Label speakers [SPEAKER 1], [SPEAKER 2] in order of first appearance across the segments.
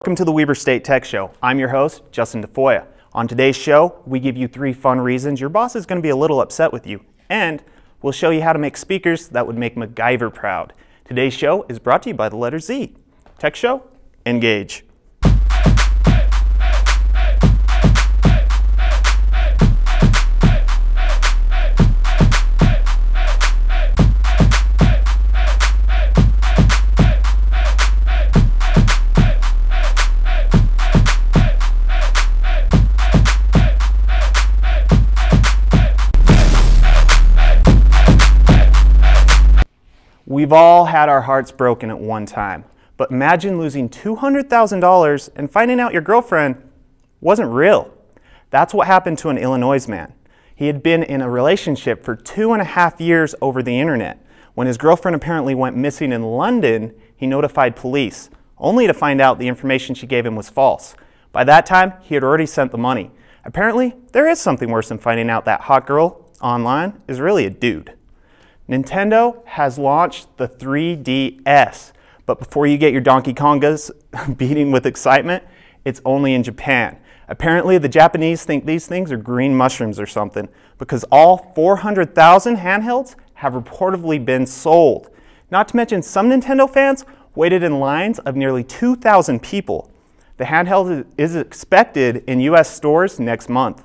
[SPEAKER 1] Welcome to the Weber State Tech Show. I'm your host, Justin DeFoya. On today's show, we give you 3 fun reasons your boss is going to be a little upset with you, and we'll show you how to make speakers that would make MacGyver proud. Today's show is brought to you by the letter Z. Tech Show, engage. We've all had our hearts broken at one time, but imagine losing $200,000 and finding out your girlfriend wasn't real. That's what happened to an Illinois man. He had been in a relationship for 2.5 years over the internet. When his girlfriend apparently went missing in London, he notified police, only to find out the information she gave him was false. By that time, he had already sent the money. Apparently, there is something worse than finding out that hot girl online is really a dude. Nintendo has launched the 3DS, but before you get your Donkey Kongas beating with excitement, it's only in Japan. Apparently, the Japanese think these things are green mushrooms or something, because all 400,000 handhelds have reportedly been sold. Not to mention, some Nintendo fans waited in lines of nearly 2,000 people. The handheld is expected in US stores next month.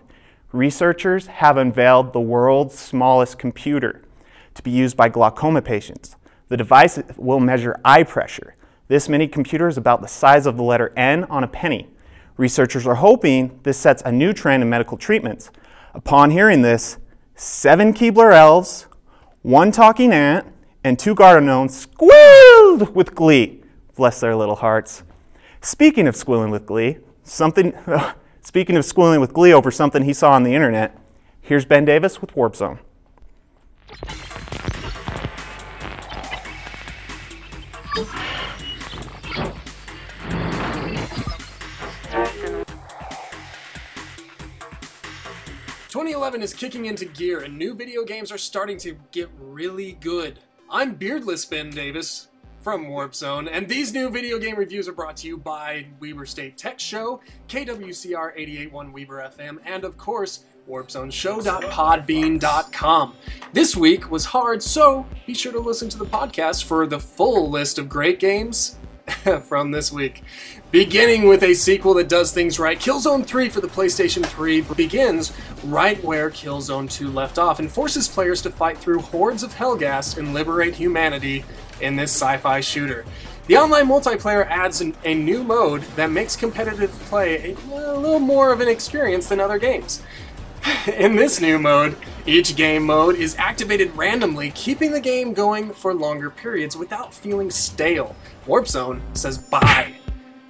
[SPEAKER 1] Researchers have unveiled the world's smallest computer to be used by glaucoma patients. The device will measure eye pressure. This mini computer is about the size of the letter N on a penny. Researchers are hoping this sets a new trend in medical treatments. Upon hearing this, 7 Keebler elves, 1 talking ant, and 2 Gardenons squealed with glee. Bless their little hearts. Speaking of squealing with glee over something he saw on the internet, here's Ben Davis with Warp Zone.
[SPEAKER 2] "2011 is kicking into gear and new video games are starting to get really good. I'm beardless Ben Davis from Warp Zone, and these new video game reviews are brought to you by Weber State Tech Show, KWCR 88.1 Weber FM, and of course, warpzoneshow.podbean.com. This week was hard, so be sure to listen to the podcast for the full list of great games from this week. Beginning with a sequel that does things right, Killzone 3 for the PlayStation 3 begins right where Killzone 2 left off and forces players to fight through hordes of Hellghast and liberate humanity in this sci-fi shooter. The online multiplayer adds a new mode that makes competitive play a little more of an experience than other games. In this new mode, each game mode is activated randomly, keeping the game going for longer periods without feeling stale. Warp Zone says bye.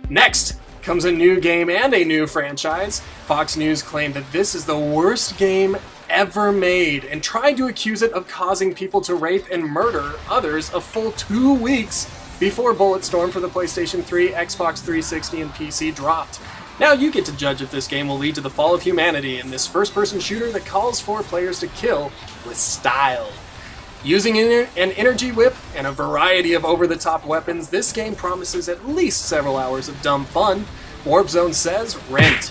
[SPEAKER 2] Next comes a new game and a new franchise. Fox News claimed that this is the worst game ever made and tried to accuse it of causing people to rape and murder others a full 2 weeks before Bulletstorm for the PlayStation 3, Xbox 360, and PC dropped. Now you get to judge if this game will lead to the fall of humanity in this first-person shooter that calls for players to kill with style. Using an energy whip and a variety of over-the-top weapons, this game promises at least several hours of dumb fun. Warp Zone says rent.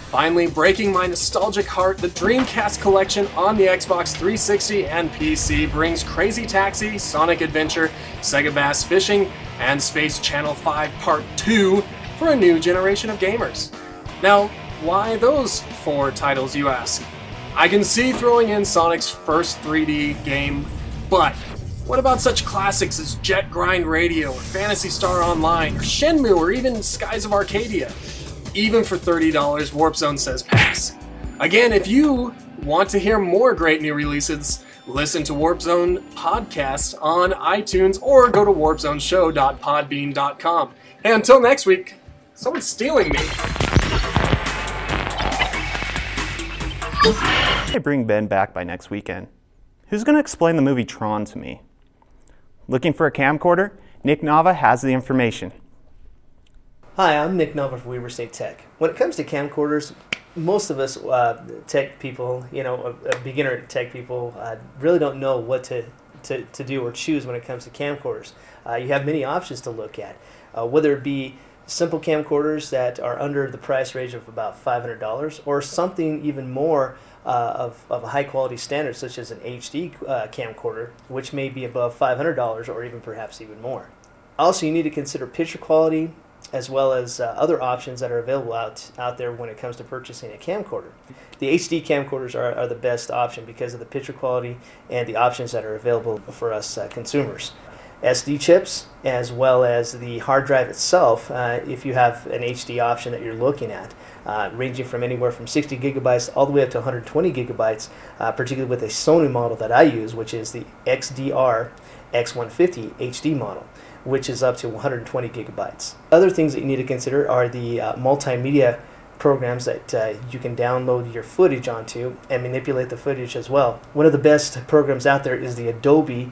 [SPEAKER 2] Finally, breaking my nostalgic heart, the Dreamcast collection on the Xbox 360 and PC brings Crazy Taxi, Sonic Adventure, Sega Bass Fishing, and Space Channel 5 Part 2 for a new generation of gamers. Now, why those 4 titles, you ask? I can see throwing in Sonic's first 3D game, but what about such classics as Jet Grind Radio, or Phantasy Star Online, or Shenmue, or even Skies of Arcadia? Even for $30, Warp Zone says pass. Again, if you want to hear more great new releases, listen to Warp Zone podcast on iTunes or go to warpzoneshow.podbean.com. Hey, until next week, someone's stealing me.
[SPEAKER 1] I bring Ben back by next weekend. Who's going to explain the movie Tron to me? Looking for a camcorder? Nick Nava has the information.
[SPEAKER 3] Hi, I'm Nick Nova from Weber State Tech. When it comes to camcorders, most of us tech people, beginner tech people, really don't know what to do or choose when it comes to camcorders. You have many options to look at, whether it be Simple camcorders that are under the price range of about $500, or something even more of a high quality standard, such as an HD camcorder, which may be above $500 or even perhaps even more. Also, you need to consider picture quality as well as other options that are available out there when it comes to purchasing a camcorder. The HD camcorders are the best option because of the picture quality and the options that are available for us consumers. SD chips, as well as the hard drive itself, if you have an HD option that you're looking at, ranging from anywhere from 60 gigabytes all the way up to 120 gigabytes, particularly with a Sony model that I use, which is the XDR X150 HD model, which is up to 120 gigabytes. Other things that you need to consider are the multimedia programs that you can download your footage onto and manipulate the footage as well. One of the best programs out there is the Adobe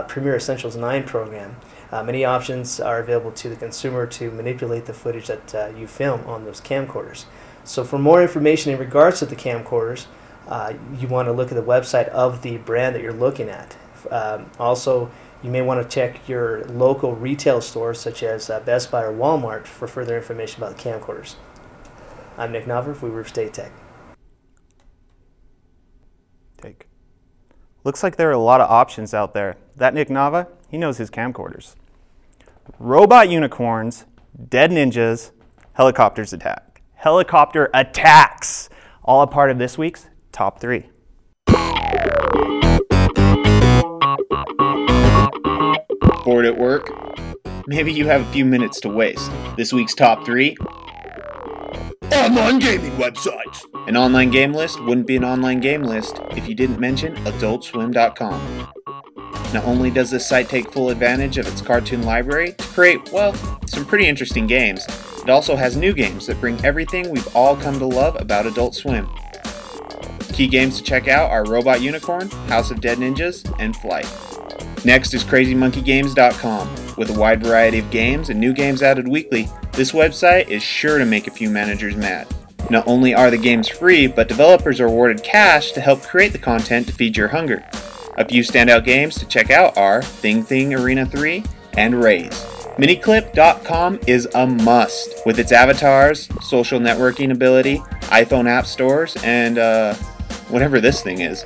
[SPEAKER 3] Premiere Essentials 9 program. Many options are available to the consumer to manipulate the footage that you film on those camcorders. So for more information in regards to the camcorders, you want to look at the website of the brand that you're looking at. Also, you may want to check your local retail stores such as Best Buy or Walmart for further information about the camcorders. I'm Nick Navra for Weber State Tech.
[SPEAKER 1] Looks like there are a lot of options out there. That Nick Nava, he knows his camcorders. Robot unicorns, dead ninjas, helicopter attacks, all a part of this week's Top 3.
[SPEAKER 4] Bored at work? Maybe you have a few minutes to waste. This week's Top 3? Online gaming websites! An online game list wouldn't be an online game list if you didn't mention AdultSwim.com. Not only does this site take full advantage of its cartoon library to create, well, some pretty interesting games, it also has new games that bring everything we've all come to love about Adult Swim. Key games to check out are Robot Unicorn, House of Dead Ninjas, and Flight. Next is CrazyMonkeyGames.com. With a wide variety of games and new games added weekly, this website is sure to make a few managers mad. Not only are the games free, but developers are awarded cash to help create the content to feed your hunger. A few standout games to check out are Thing Thing Arena 3 and Raise. Miniclip.com is a must, with its avatars, social networking ability, iPhone app stores, and whatever this thing is.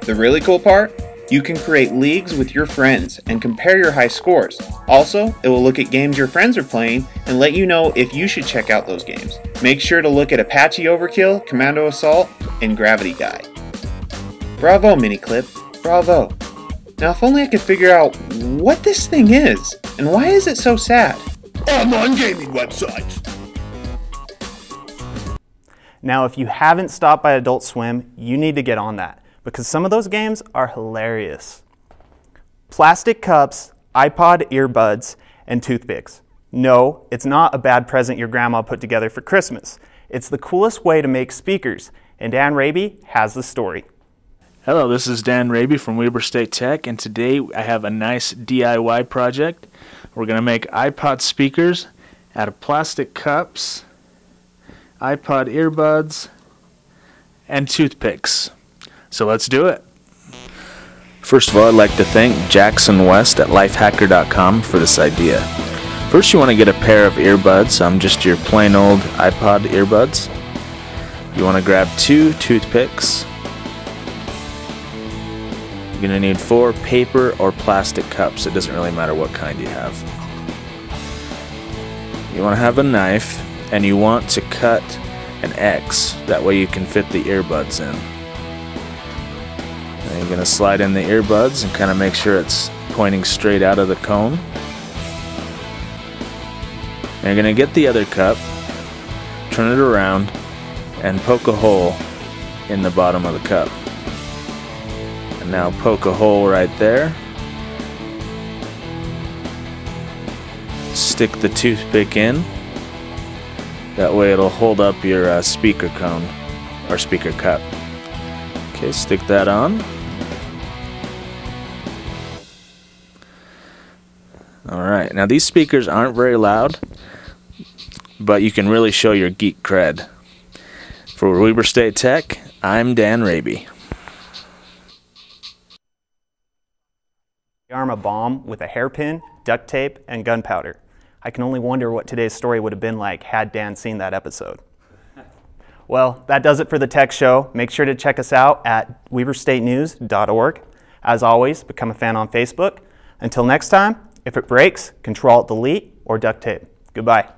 [SPEAKER 4] The really cool part? You can create leagues with your friends and compare your high scores. Also, it will look at games your friends are playing and let you know if you should check out those games. Make sure to look at Apache Overkill, Commando Assault, and Gravity Guy. Bravo, Miniclip. Bravo. Now if only I could figure out what this thing is, and why is it so sad? Online gaming websites.
[SPEAKER 1] Now if you haven't stopped by Adult Swim, you need to get on that, because some of those games are hilarious. Plastic cups, iPod earbuds, and toothpicks. No, it's not a bad present your grandma put together for Christmas. It's the coolest way to make speakers, and Dan Raby has the story.
[SPEAKER 5] Hello, this is Dan Raby from Weber State Tech, and today I have a nice DIY project. We're going to make iPod speakers out of plastic cups, iPod earbuds, and toothpicks. So let's do it. First of all, I'd like to thank Jackson West at lifehacker.com for this idea. First, you want to get a pair of earbuds, just your plain old iPod earbuds. You want to grab 2 toothpicks. You're going to need 4 paper or plastic cups. It doesn't really matter what kind you have. You want to have a knife, and you want to cut an X. That way you can fit the earbuds in. And you're going to slide in the earbuds and kind of make sure it's pointing straight out of the cone. And you're going to get the other cup, turn it around, and poke a hole in the bottom of the cup. And now poke a hole right there. Stick the toothpick in. That way it'll hold up your speaker cone or speaker cup. Okay, stick that on. Alright, now these speakers aren't very loud, but you can really show your geek cred. For Weber State Tech, I'm Dan Raby.
[SPEAKER 1] Arm a bomb with a hairpin, duct tape, and gunpowder. I can only wonder what today's story would have been like had Dan seen that episode. Well, that does it for the Tech Show. Make sure to check us out at weaverstatenews.org. As always, become a fan on Facebook. Until next time, if it breaks, Control-Alt-Delete or duct tape. Goodbye.